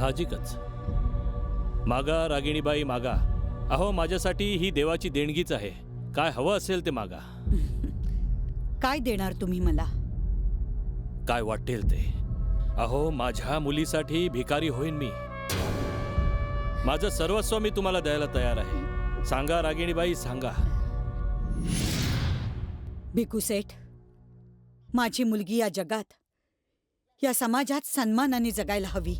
साहजिकच. मागा रागिणीबाई मागा. अहो माझ्यासाठी ही देवाची देणगीच आहे. काय हवं असेल ते मागा. काय देणार तुम्ही मला? काय वाटेल ते. अहो माझ्या मुलीसाठी भिकारी होईन मी. माझं सर्वस्व मी तुम्हाला द्यायला तयार आहे. सांगा रागिणीबाई सांगा. भिकू सेठ, माझी मुलगी या जगात, या समाजात सन्मानाने जगायला हवी.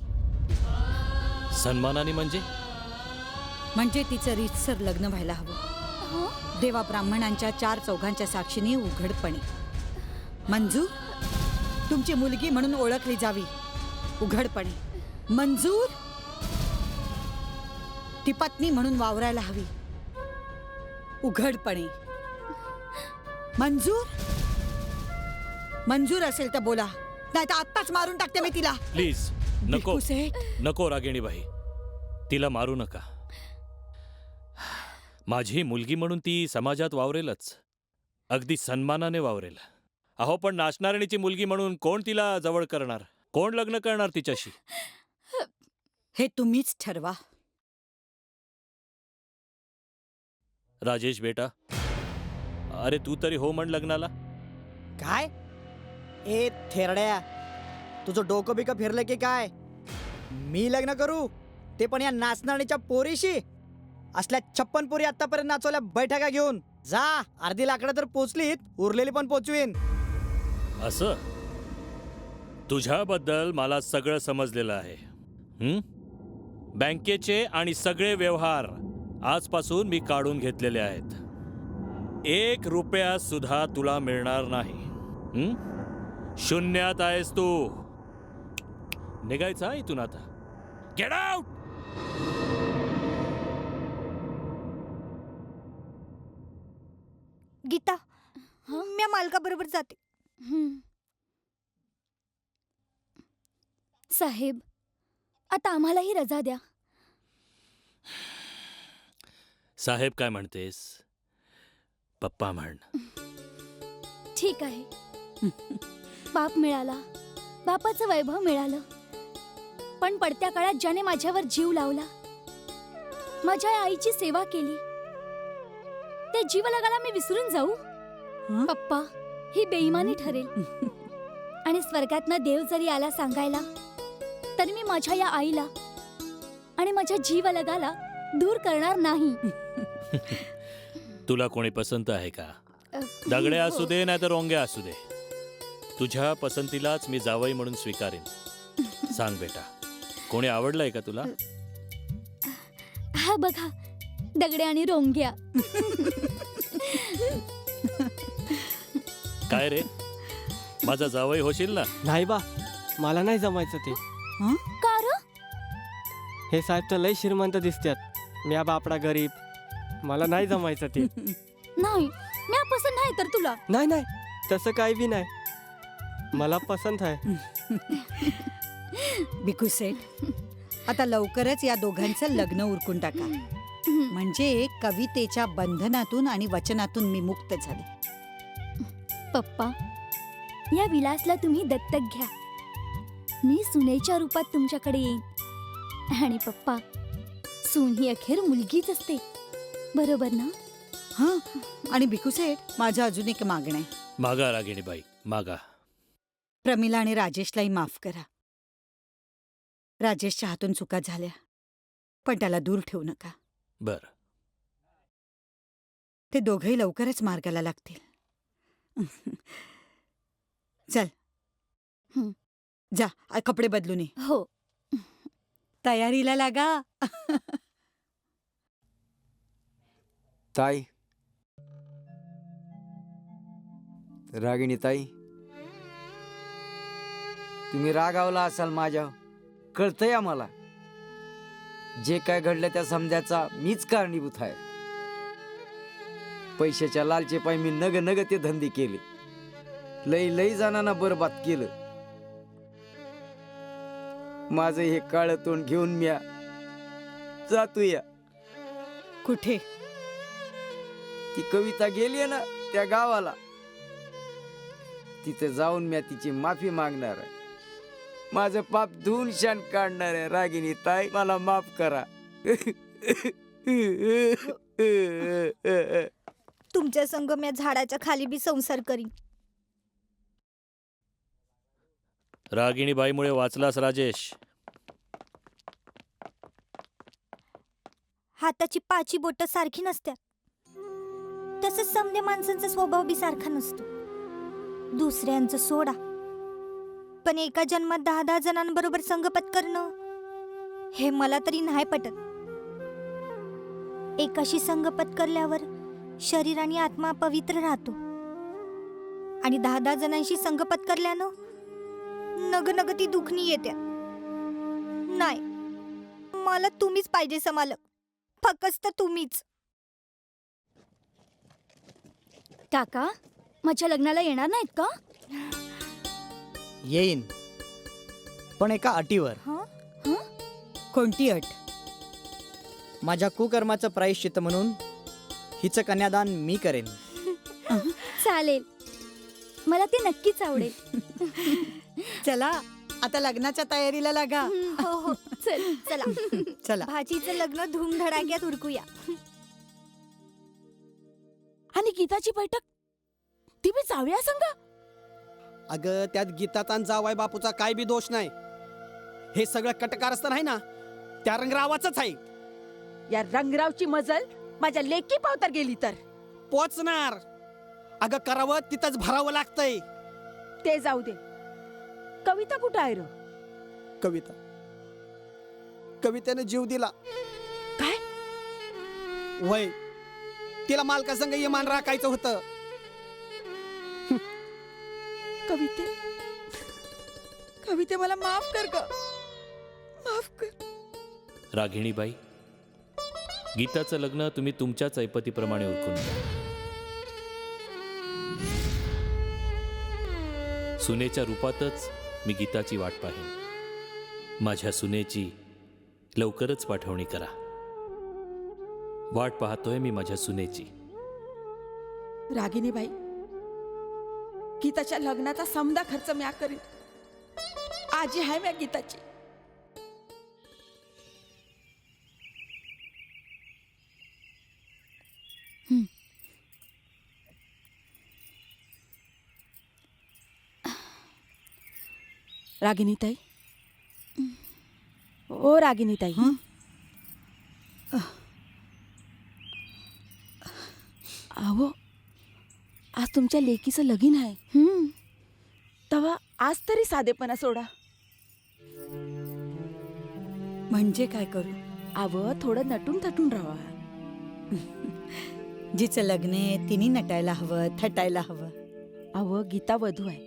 सन्मानाने म्हणजे तिचं रीतसर लग्न व्हायला हवं. देवा ब्राह्मणांच्या 4 चौघांच्या साक्षीने उघडपणे. मंजूर? तुमची मुलगी म्हणून ओळखली जावी उघडपणे. मंजूर? ती पत्नी म्हणून वावरायला हवी उघडपणे. मंजूर? मंजूर असेल तर बोला, नाही तर आत्ताच मारून टाकते मी तिला. प्लीज नको. भिकू सेठ, नको रागिणीबाई, तिला मारू नका. माझी मुलगी म्हणून ती समाजात वावरेलच, अगदी सन्मानाने वावरेल. अहो पण नाचणारणीची मुलगी म्हणून कोण तिला जवळ करणार? कोण लग्न करणार तिच्याशी? हे तुम्हीच ठरवा. राजेश बेटा, अरे तू तरी हो म्हण लग्नाला. काय? ए थेरड्या, तुझं डोकं बिकं फिरलं की काय? मी लग्न करू, ते पण या नाचणारीच्या पोरीशी? असल्या 56 पोरी आतापर्यंत नाचवल्या बैठका घेऊन. जा, अर्धी लाकडं तर पोचलीत, उरलेली पण पोचवीन. असं? तुझ्याबद्दल मला सगळं समजलेलं आहे. बँकेचे आणि सगळे व्यवहार आजपासून मी काढून घेतलेले आहेत. 1 रुपया सुद्धा तुला मिळणार नाही. शून्यात आहेस तू. निघायचा इथून आता. Get out. गीता, मी मालकाबरोबर जाते. साहेब, आता आम्हालाही रजा द्या. साहेब काय म्हणतेस? पप्पा म्हण. ठीक आहे. बाप मिळाला, बापाचं वैभव मिळालं, पण पडत्या काळात ज्याने माझ्यावर जीव लावला, माझ्या आईची सेवा केली, त्या जीवलगाला मी विसरून जाऊ? पप्पा, ही बेईमानी ठरेल. आणि स्वर्गातनं देव जरी आला सांगायला, तरी मी माझ्या या आईला आणि माझ्या जीवलगाला दूर करणार नाही. तुला कोणी पसंत आहे का? दगडे असू दे नाही तर रोंगे असू दे, तुझ्या पसंतीलाच मी जावई म्हणून स्वीकारेन. सांग बेटा, कोणी आवडलंय का तुला? हा बघा, दगडे आणि रोंग्या. काय रे, माझा जावई होशील ना? नाही बा, मला नाही जमायचं ते. का र? हे साहेब तर लय श्रीमंत दिसतात, मी बापडा गरीब. मला नाही जमायचं ते. नाही, मी पसंत नाही तर तुला. नाही नाही, तसं काही बी नाही, मला पसंत आहे. भिकू सेठ, आता लवकरच या दोघांचं लग्न उरकून टाका. म्हणजे कवितेच्या बंधनातून आणि वचनातून मी मुक्त झाले. पप्पा, या विलासला तुम्ही दत्तक घ्या. मी सुनेच्या रूपात तुमच्याकडे येईन. आणि पप्पा, सून ही अखेर मुलगीच असते, बरोबर ना? हां, आणि भिकू सेठ, माझं अजून एक मागणं आहे. मागा रागिणीबाई, मागा. प्रमिला आणि राजेशलाही माफ करा. राजेशच्या हातून चुका झाल्या, पण त्याला दूर ठेवू नका. बर. ते दोघंही लवकरच मार्गाला लागतील. चल, जा, कपडे बदलून ये. हो. तयारीला लागा. ताई, रागिणी ताई, तुम्ही रागावला असाल माझ्या, कळतंय आम्हाला. जे काय घडलं त्या समजायचा मीच कारणीभूत आहे. पैशाच्या लालचेपायी मी नग नग ते धंदे केले, लई लई जणांना बरबाद केलं. माझं हे काळं तोंड घेऊन म्या जातोया. कुठे? ती कविता गेली ना त्या गावाला, तिथे जाऊन म्या तिची माफी मागणार आहे. माझं पाप धुवून शान काढणार आहे. रागिनी ताई मला माफ करा. तुमच्या संग मी झाडाच्या खाली बी संसार करीन. रागिणीबाईमुळे वाचलास राजेश. हाताची पाची बोट सारखी नसत्यात, तसंच समध्या माणसांचा स्वभाव बी सारखा नसतो. दुसऱ्यांचं सोडा, पण एका जन्मात 10-10 जणांबरोबर संगपत करणं हे मला तरी नाही पटत. एकाशी संगपत करल्यावर शरीर आणि आत्मा पवित्र राहतो, आणि 10-10 जणांशी संगपत करल्यानं नग ती दुखणी येत्या. नाही, मला तुम्हीच पाहिजे समालक, फक्त तुम्हीच. काका माझ्या लग्नाला येणार नाहीत का? येईन, पण एका अटीवर. कोणती अट? माझ्या कुकर्माचं प्रायश्चित्त म्हणून हिचं कन्यादान मी करेन. चालेल, मला ते नक्कीच आवडेल. चला आता लग्नाच्या तयारीला लागा. हो हो, चल चला. चला. भाजीचं लग्न धूमधडाक्यात उरकूया. आणि गीताची बैठक ती बी जाऊया संग. अगं त्यात गीताचा आणि जावाय बापूचा काय बी दोष नाही. हे सगळं कटकारस्थान आहे ना, त्या रंगरावाच आहे. या रंगरावची मजल माझ्या लेकी पावतर गेली तर पोचणार. अगं करावं तिथंच भरावं लागतंय. ते जाऊ दे. कविता कुठं आहे र? कवितेने जीव दिला. काय? वय तिला मालकासंग इमान राखायचं होतं. कविते मला माफ कर ग, माफ कर. रागिणीबाई, गीताचं लग्न तुम्ही तुमच्याच ऐपतीप्रमाणे उरकून घ्या. सुनेच्या रूपातच मी गीताची वाट पाहेन. माझ्या सुनेची लवकरच पाठवणी करा. वाट पाहतोय मी माझ्या सुनेची. रागिनीबाई, गीताच्या लग्नाचा समदा खर्च म्या करीन. आजी आहे म्या गीताची. रागिनीताई, ओ रागिनीताई, अहो आज तुमच्या लेकीचं लगीन आहे. तवा आज तरी साधेपणा सोडा. म्हणजे काय करू? अव थोडं नटून थटून राहा. जिचं लग्न आहे तिने नटायला हवं, थटायला हवं. अव गीता वधू आहे,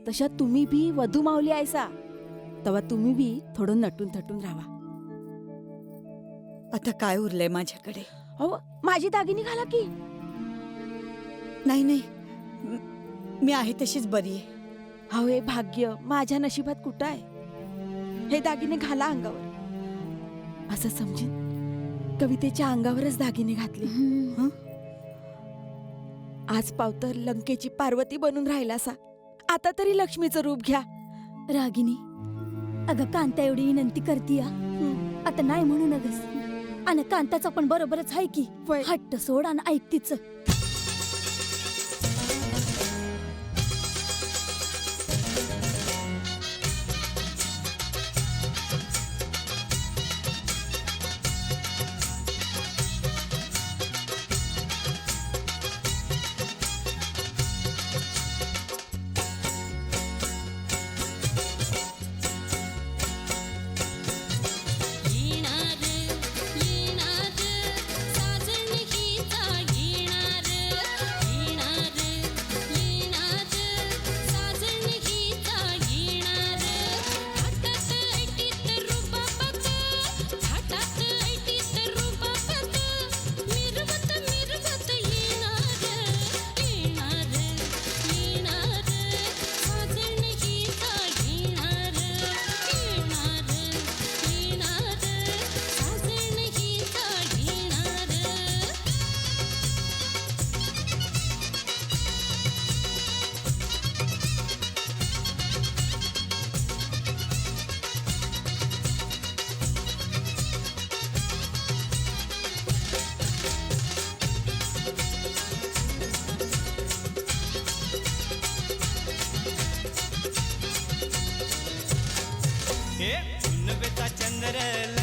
तशा तुम्ही बी वधू माऊली आहेसा. तवा तुम्ही बी थोडं नटून थटून राहा. आता काय उरलंय माझ्याकडे? अहो माझी दागिनी घाला की. नाही नाही, मी आहे तशीच बरी आहे. अहो हे भाग्य माझ्या नशिबात कुठं आहे? हे दागिने घाला अंगावर. असं समजीन कवितेच्या अंगावरच दागिने घातले. आज पावतर लंकेची पार्वती बनून राहिलासा. आता तरी लक्ष्मीचं रूप घ्या. रागिनी, अगं कांता एवढी विनंती करतीया, आता नाही म्हणू नगस. आणि कांताचं पण बरोबरच आहे की. वय. हट्ट सोड आणि ऐक तिचं. येणार साजन हिचा येणार. पांघरलं